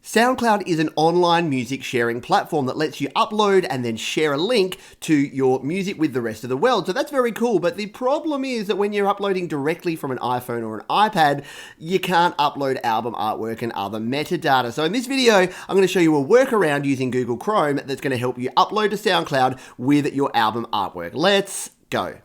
Soundcloud is an online music sharing platform that lets you upload and then share a link to your music with the rest of the world. So that's very cool, but the problem is that when you're uploading directly from an iPhone or an iPad, you can't upload album artwork and other metadata. So in this video, I'm going to show you a workaround using Google Chrome that's going to help you upload to SoundCloud with your album artwork. Let's go.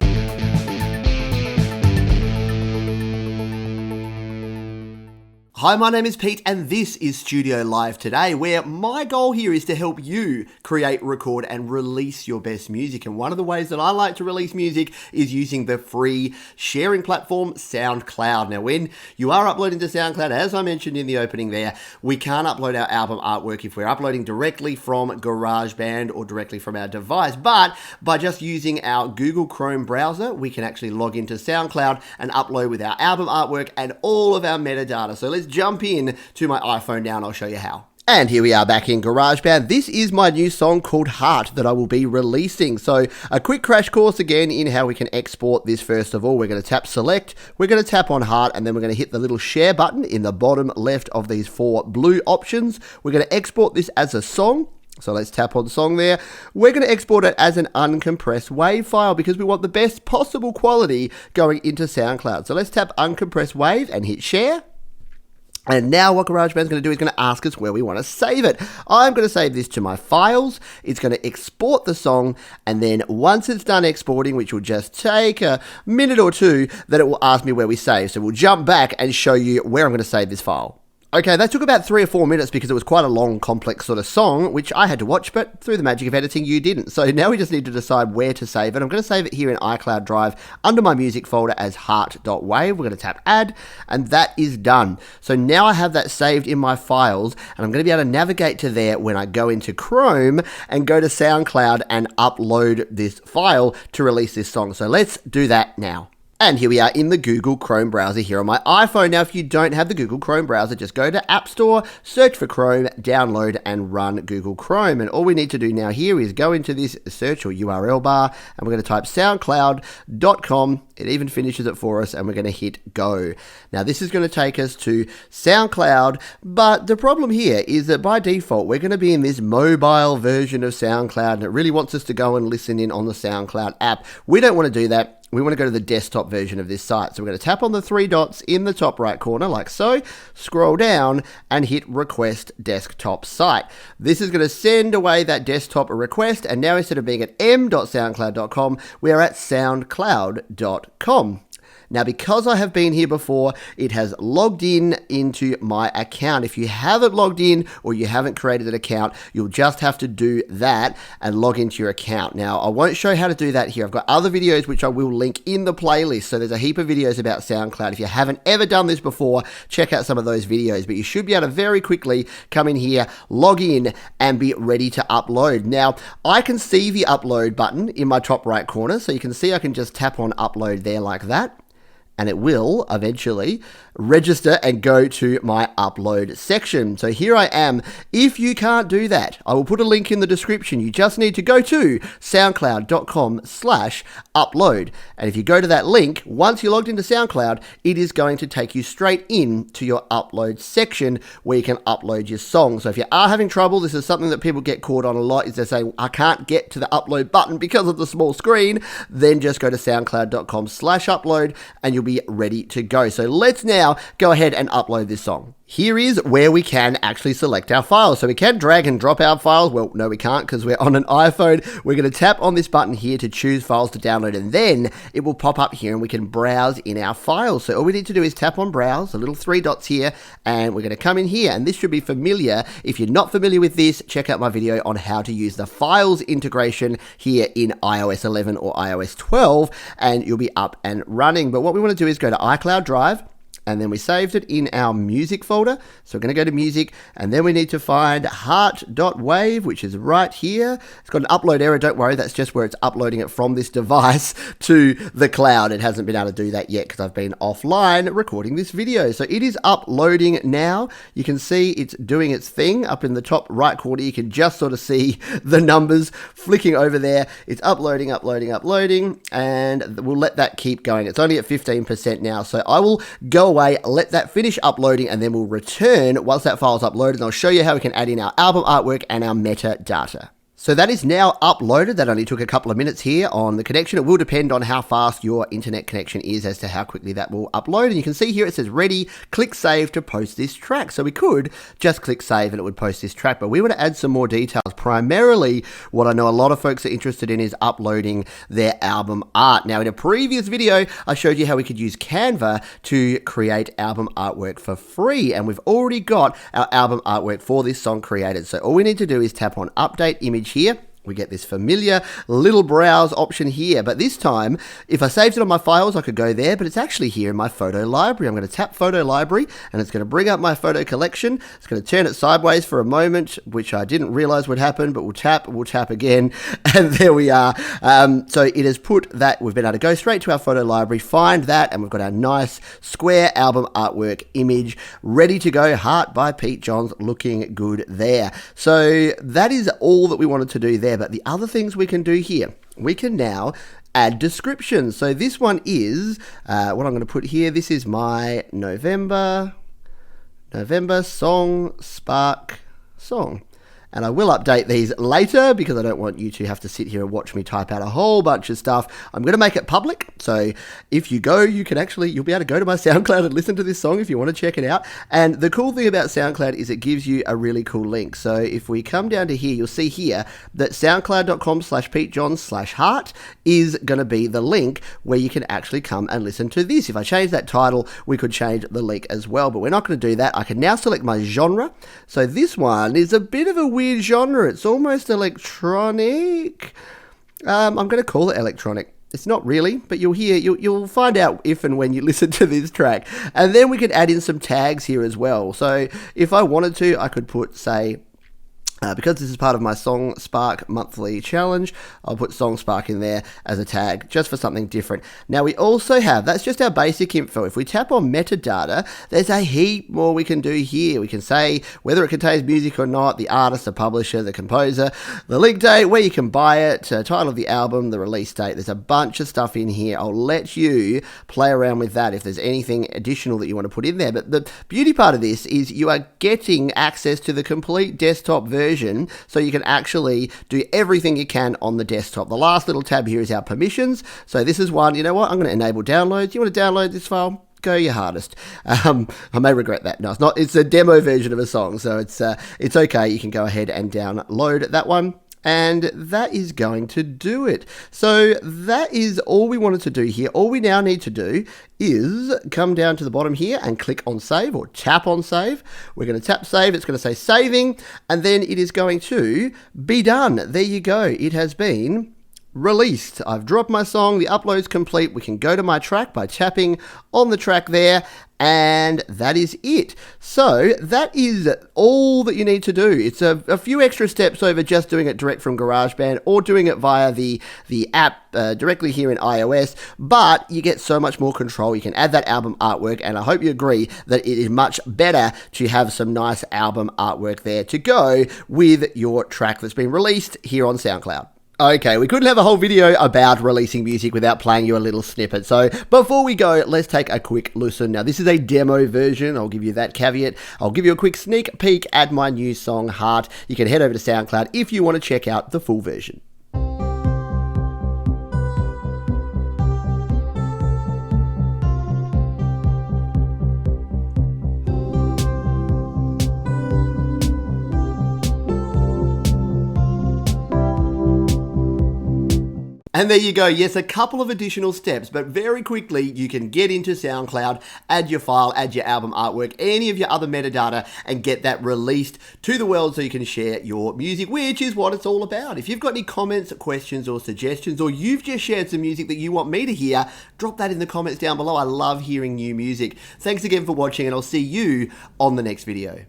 Hi, my name is Pete and this is Studio Live Today, where my goal here is to help you create, record and release your best music. And one of the ways that I like to release music is using the free sharing platform Soundcloud. Now, when you are uploading to Soundcloud, as I mentioned in the opening there, we can't upload our album artwork if we're uploading directly from GarageBand or directly from our device. But by just using our Google Chrome browser, we can actually log into SoundCloud and upload with our album artwork and all of our metadata. So let's jump in to my iPhone now and I'll show you how. And here we are back in GarageBand. This is my new song called Heart that I will be releasing. So a quick crash course again in how we can export this. First of all, we're going to tap select, we're going to tap on Heart, and then we're going to hit the little share button in the bottom left of these four blue options. We're going to export this as a song. So let's tap on song there. We're going to export it as an uncompressed WAV file because we want the best possible quality going into SoundCloud. So let's tap uncompressed WAV and hit share. And now what GarageBand's going to do is going to ask us where we want to save it. I'm going to save this to my files. It's going to export the song, and then once it's done exporting, which will just take a minute or two, then it will ask me where we save. So we'll jump back and show you where I'm going to save this file. Okay, that took about 3 or 4 minutes because it was quite a long, complex sort of song, which I had to watch, but through the magic of editing, you didn't. So now we just need to decide where to save it. I'm going to save it here in iCloud Drive under my music folder as heart.wav. We're going to tap add, and that is done. So now I have that saved in my files, and I'm going to be able to navigate to there when I go into Chrome and go to SoundCloud and upload this file to release this song. So let's do that now. And here we are in the Google Chrome browser here on my iPhone. Now, if you don't have the Google Chrome browser, just go to App Store, search for Chrome, download and run Google Chrome. And all we need to do now here is go into this search or URL bar, and we're going to type soundcloud.com. It even finishes it for us, and we're going to hit go. Now, this is going to take us to SoundCloud, but the problem here is that by default, we're going to be in this mobile version of SoundCloud, and it really wants us to go and listen in on the SoundCloud app. We don't want to do that. We want to go to the desktop version of this site. So we're going to tap on the 3 dots in the top right corner like so, scroll down and hit request desktop site. This is going to send away that desktop request, and now instead of being at m.soundcloud.com, we are at soundcloud.com. Now, because I have been here before, it has logged in into my account. If you haven't logged in or you haven't created an account, you'll just have to do that and log into your account. Now, I won't show how to do that here. I've got other videos which I will link in the playlist. So there's a heap of videos about SoundCloud. If you haven't ever done this before, check out some of those videos. But you should be able to very quickly come in here, log in, and be ready to upload. Now, I can see the upload button in my top right corner. So you can see I can just tap on upload there like that, and it will eventually register and go to my upload section. So here I am. If you can't do that, I will put a link in the description. You just need to go to soundcloud.com/upload. And if you go to that link, once you're logged into SoundCloud, it is going to take you straight in to your upload section where you can upload your song. So if you are having trouble, this is something that people get caught on a lot, is they say, I can't get to the upload button because of the small screen. Then just go to soundcloud.com/upload and you'll be ready to go. So let's now go ahead and upload this song. Here is where we can actually select our files. So we can drag and drop our files. Well, no, we can't because we're on an iPhone. We're going to tap on this button here to choose files to download, and then it will pop up here and we can browse in our files. So all we need to do is tap on browse, the little 3 dots here, and we're going to come in here, and this should be familiar. If you're not familiar with this, check out my video on how to use the files integration here in iOS 11 or iOS 12, and you'll be up and running. But what we want to do is go to iCloud Drive, and then we saved it in our music folder. So we're going to go to music, and then we need to find heart.wav, which is right here. It's got an upload error, don't worry, that's just where it's uploading it from this device to the cloud. It hasn't been able to do that yet because I've been offline recording this video. So it is uploading now. You can see it's doing its thing up in the top right corner. You can just sort of see the numbers flicking over there. It's uploading, and we'll let that keep going. It's only at 15% now, so I will go away, let that finish uploading, and then we'll return once that file's uploaded, and I'll show you how we can add in our album artwork and our metadata. So that is now uploaded. That only took a couple of minutes here on the connection. It will depend on how fast your internet connection is as to how quickly that will upload. And you can see here it says ready, click save to post this track. So we could just click save and it would post this track, but we want to add some more details. Primarily, what I know a lot of folks are interested in is uploading their album art. Now, in a previous video, I showed you how we could use Canva to create album artwork for free. And we've already got our album artwork for this song created. So all we need to do is tap on update image here. We get this familiar little browse option here, but this time, if I saved it on my files, I could go there, but it's actually here in my photo library. I'm going to tap photo library, and it's going to bring up my photo collection. It's going to turn it sideways for a moment, which I didn't realize would happen, but we'll tap again, and there we are. So it has put that, we've been able to go straight to our photo library, find that, and we've got our nice square album artwork image ready to go. Heart by Pete Johns, looking good there. So that is all that we wanted to do there. But the other things we can do here, we can now add descriptions. So this one is, what I'm going to put here, this is my November song, Spark song. And I will update these later because I don't want you to have to sit here and watch me type out a whole bunch of stuff. I'm going to make it public. So if you go, you'll be able to go to my Soundcloud and listen to this song if you want to check it out. And the cool thing about Soundcloud is it gives you a really cool link. So if we come down to here, you'll see here that soundcloud.com/PeteJohns/heart is going to be the link where you can actually come and listen to this. If I change that title, we could change the link as well, but we're not going to do that. I can now select my genre. So this one is a bit of a weird genre. It's almost electronic. I'm going to call it electronic. It's not really, but you'll find out if and when you listen to this track. And then we could add in some tags here as well. So if I wanted to, I could put, say, because this is part of my Song Spark monthly challenge, I'll put Song Spark in there as a tag just for something different. Now we also have, that's just our basic info. If we tap on metadata, there's a heap more we can do here. We can say whether it contains music or not, the artist, the publisher, the composer, the link date, where you can buy it, title of the album, the release date. There's a bunch of stuff in here. I'll let you play around with that if there's anything additional that you want to put in there. But the beauty part of this is you are getting access to the complete desktop version, so you can actually do everything you can on the desktop. The last little tab here is our permissions. So this is one, you know what, I'm going to enable downloads. You want to download this file? Go your hardest. I may regret that. No, it's not. It's a demo version of a song, so it's okay. You can go ahead and download that one. And that is going to do it. So that is all we wanted to do here. All we now need to do is come down to the bottom here and click on save, or tap on save. We're going to tap save. It's going to say saving, and then it is going to be done. There you go. It has been released. I've dropped my song. The upload's complete. We can go to my track by tapping on the track there, and that is it. So that is all that you need to do. It's a few extra steps over just doing it direct from GarageBand or doing it via the app directly here in iOS, but you get so much more control. You can add that album artwork, and I hope you agree that it is much better to have some nice album artwork there to go with your track that's been released here on Soundcloud. Okay, we couldn't have a whole video about releasing music without playing you a little snippet. So before we go, let's take a quick listen. Now, this is a demo version. I'll give you that caveat. I'll give you a quick sneak peek at my new song, Heart. You can head over to SoundCloud if you want to check out the full version. And there you go. Yes, a couple of additional steps, but very quickly you can get into SoundCloud, add your file, add your album artwork, any of your other metadata, and get that released to the world so you can share your music, which is what it's all about. If you've got any comments, questions, or suggestions, or you've just shared some music that you want me to hear, drop that in the comments down below. I love hearing new music. Thanks again for watching, and I'll see you on the next video.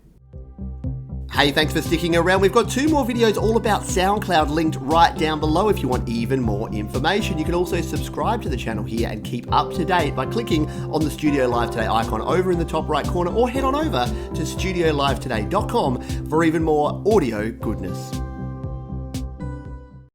Hey, thanks for sticking around. We've got 2 more videos all about SoundCloud linked right down below if you want even more information. You can also subscribe to the channel here and keep up to date by clicking on the Studio Live Today icon over in the top right corner, or head on over to studiolivetoday.com for even more audio goodness.